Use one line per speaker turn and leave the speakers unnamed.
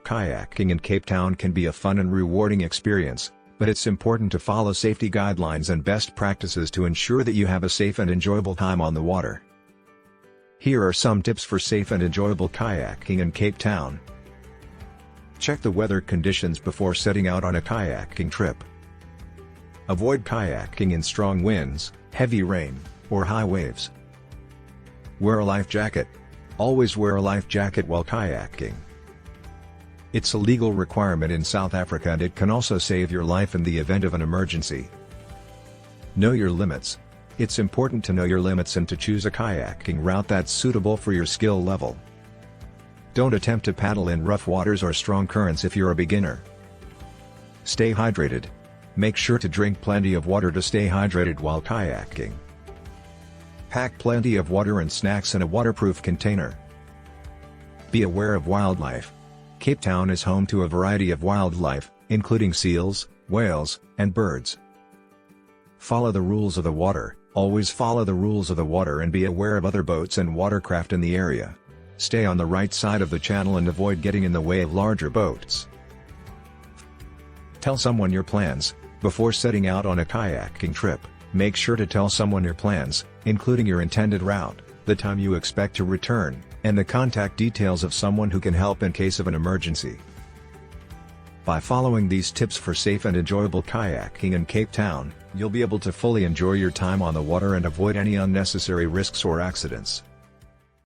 Kayaking in Cape Town can be a fun and rewarding experience, but it's important to follow safety guidelines and best practices to ensure that you have a safe and enjoyable time on the water. Here are some tips for safe and enjoyable kayaking in Cape Town. Check the weather conditions before setting out on a kayaking trip. Avoid kayaking in strong winds, heavy rain, or high waves. Wear a life jacket. Always wear a life jacket while kayaking. It's a legal requirement in South Africa and it can also save your life in the event of an emergency. Know your limits. It's important to know your limits and to choose a kayaking route that's suitable for your skill level. Don't attempt to paddle in rough waters or strong currents if you're a beginner. Stay hydrated. Make sure to drink plenty of water to stay hydrated while kayaking. Pack plenty of water and snacks in a waterproof container. Be aware of wildlife. Cape Town is home to a variety of wildlife, including seals, whales, and birds. Follow the rules of the water. Always follow the rules of the water and be aware of other boats and watercraft in the area. Stay on the right side of the channel and avoid getting in the way of larger boats. Tell someone your plans. Before setting out on a kayaking trip, make sure to tell someone your plans, including your intended route, the time you expect to return, and the contact details of someone who can help in case of an emergency. By following these tips for safe and enjoyable kayaking in Cape Town, you'll be able to fully enjoy your time on the water and avoid any unnecessary risks or accidents.